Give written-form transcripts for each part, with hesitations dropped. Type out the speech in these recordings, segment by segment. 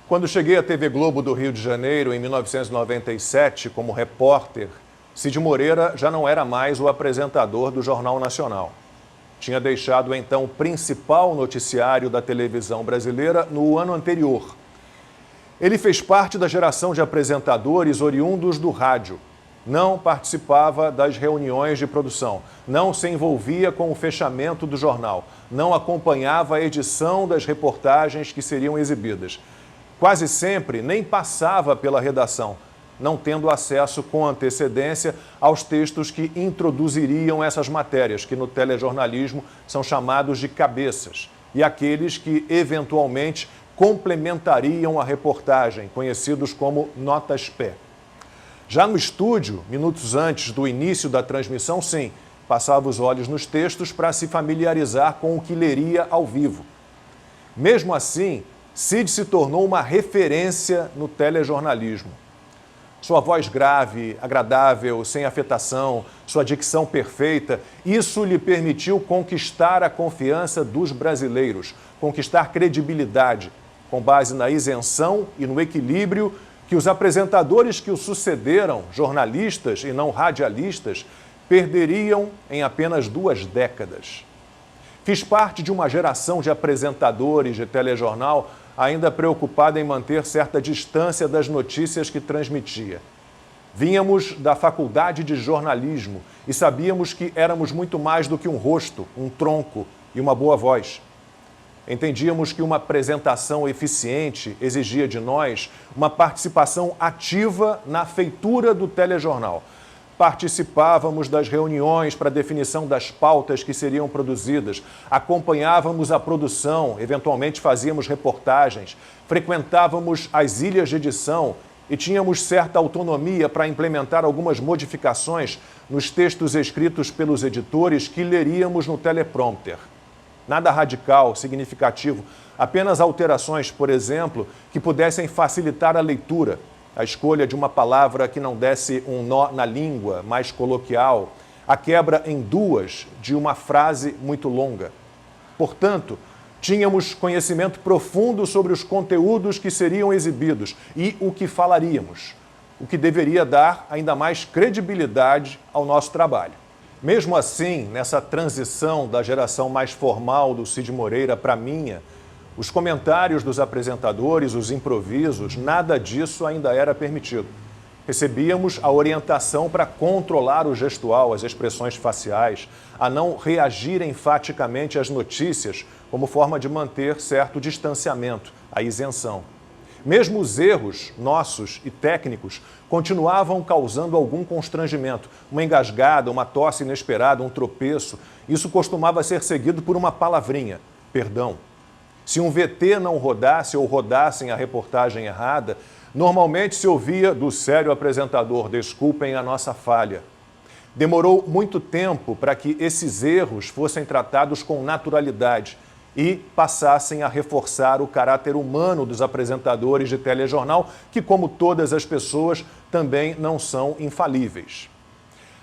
Quando cheguei à TV Globo do Rio de Janeiro, em 1997, como repórter, Cid Moreira já não era mais o apresentador do Jornal Nacional. Tinha deixado, então, o principal noticiário da televisão brasileira no ano anterior. Ele fez parte da geração de apresentadores oriundos do rádio. Não participava das reuniões de produção, não se envolvia com o fechamento do jornal, não acompanhava a edição das reportagens que seriam exibidas. Quase sempre nem passava pela redação, não tendo acesso com antecedência aos textos que introduziriam essas matérias, que no telejornalismo são chamados de cabeças, e aqueles que, eventualmente, complementariam a reportagem, conhecidos como notas-pé. Já no estúdio, minutos antes do início da transmissão, sim, passava os olhos nos textos para se familiarizar com o que leria ao vivo. Mesmo assim, Cid se tornou uma referência no telejornalismo. Sua voz grave, agradável, sem afetação, sua dicção perfeita, isso lhe permitiu conquistar a confiança dos brasileiros, conquistar credibilidade, com base na isenção e no equilíbrio que os apresentadores que o sucederam, jornalistas e não radialistas, perderiam em apenas 2 décadas. Fiz parte de uma geração de apresentadores de telejornal ainda preocupada em manter certa distância das notícias que transmitia. Vínhamos da faculdade de jornalismo e sabíamos que éramos muito mais do que um rosto, um tronco e uma boa voz. Entendíamos que uma apresentação eficiente exigia de nós uma participação ativa na feitura do telejornal. Participávamos das reuniões para definição das pautas que seriam produzidas, acompanhávamos a produção, eventualmente fazíamos reportagens, frequentávamos as ilhas de edição e tínhamos certa autonomia para implementar algumas modificações nos textos escritos pelos editores que leríamos no teleprompter. Nada radical, significativo, apenas alterações, por exemplo, que pudessem facilitar a leitura, a escolha de uma palavra que não desse um nó na língua, mais coloquial, a quebra em 2 de uma frase muito longa. Portanto, tínhamos conhecimento profundo sobre os conteúdos que seriam exibidos e o que falaríamos, o que deveria dar ainda mais credibilidade ao nosso trabalho. Mesmo assim, nessa transição da geração mais formal do Cid Moreira para a minha, os comentários dos apresentadores, os improvisos, nada disso ainda era permitido. Recebíamos a orientação para controlar o gestual, as expressões faciais, a não reagir enfaticamente às notícias, como forma de manter certo distanciamento, a isenção. Mesmo os erros nossos e técnicos continuavam causando algum constrangimento. Uma engasgada, uma tosse inesperada, um tropeço. Isso costumava ser seguido por uma palavrinha, perdão. Se um VT não rodasse ou rodassem a reportagem errada, normalmente se ouvia do sério apresentador, desculpem a nossa falha. Demorou muito tempo para que esses erros fossem tratados com naturalidade e passassem a reforçar o caráter humano dos apresentadores de telejornal, que, como todas as pessoas, também não são infalíveis.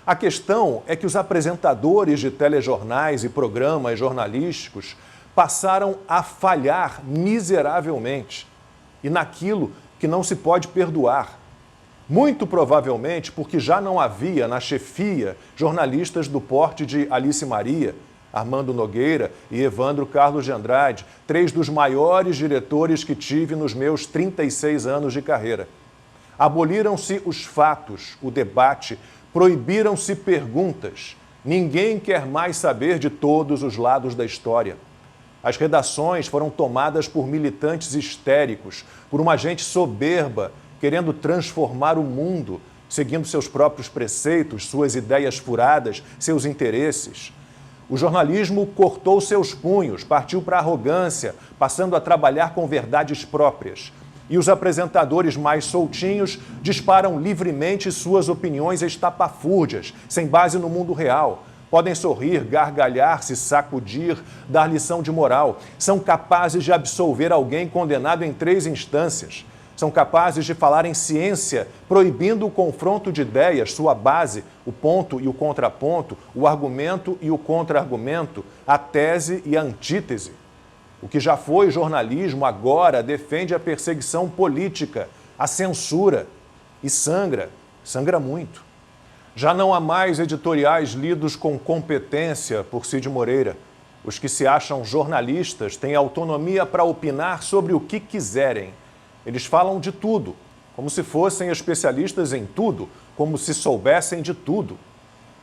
A questão é que os apresentadores de telejornais e programas jornalísticos passaram a falhar miseravelmente e naquilo que não se pode perdoar. Muito provavelmente porque já não havia na chefia jornalistas do porte de Alice Maria, Armando Nogueira e Evandro Carlos de Andrade, 3 dos maiores diretores que tive nos meus 36 anos de carreira. Aboliram-se os fatos, o debate, proibiram-se perguntas. Ninguém quer mais saber de todos os lados da história. As redações foram tomadas por militantes histéricos, por uma gente soberba, querendo transformar o mundo, seguindo seus próprios preceitos, suas ideias furadas, seus interesses. O jornalismo cortou seus punhos, partiu para a arrogância, passando a trabalhar com verdades próprias. E os apresentadores mais soltinhos disparam livremente suas opiniões estapafúrdias, sem base no mundo real. Podem sorrir, gargalhar, se sacudir, dar lição de moral. São capazes de absolver alguém condenado em 3 instâncias. São capazes de falar em ciência, proibindo o confronto de ideias, sua base, o ponto e o contraponto, o argumento e o contra-argumento, a tese e a antítese. O que já foi jornalismo agora defende a perseguição política, a censura e sangra muito. Já não há mais editoriais lidos com competência por Cid Moreira. Os que se acham jornalistas têm autonomia para opinar sobre o que quiserem. Eles falam de tudo, como se fossem especialistas em tudo, como se soubessem de tudo.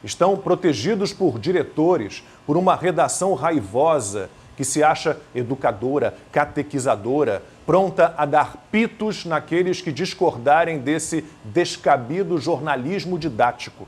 Estão protegidos por diretores, por uma redação raivosa que se acha educadora, catequizadora, pronta a dar pitos naqueles que discordarem desse descabido jornalismo didático.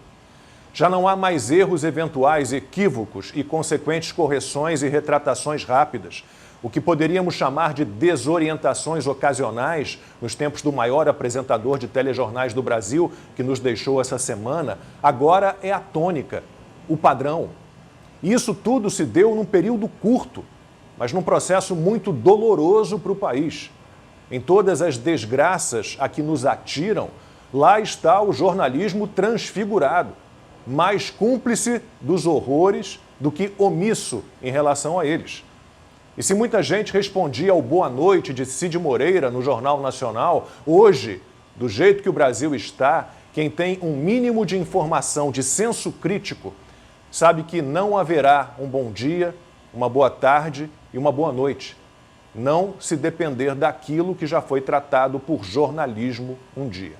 Já não há mais erros eventuais, equívocos e consequentes correções e retratações rápidas. O que poderíamos chamar de desorientações ocasionais nos tempos do maior apresentador de telejornais do Brasil, que nos deixou essa semana, agora é a tônica, o padrão. E isso tudo se deu num período curto, mas num processo muito doloroso para o país. Em todas as desgraças a que nos atiram, lá está o jornalismo transfigurado, mais cúmplice dos horrores do que omisso em relação a eles. E se muita gente respondia ao Boa Noite de Cid Moreira no Jornal Nacional, hoje, do jeito que o Brasil está, quem tem um mínimo de informação, de senso crítico, sabe que não haverá um bom dia, uma boa tarde e uma boa noite. Não se depender daquilo que já foi tratado por jornalismo um dia.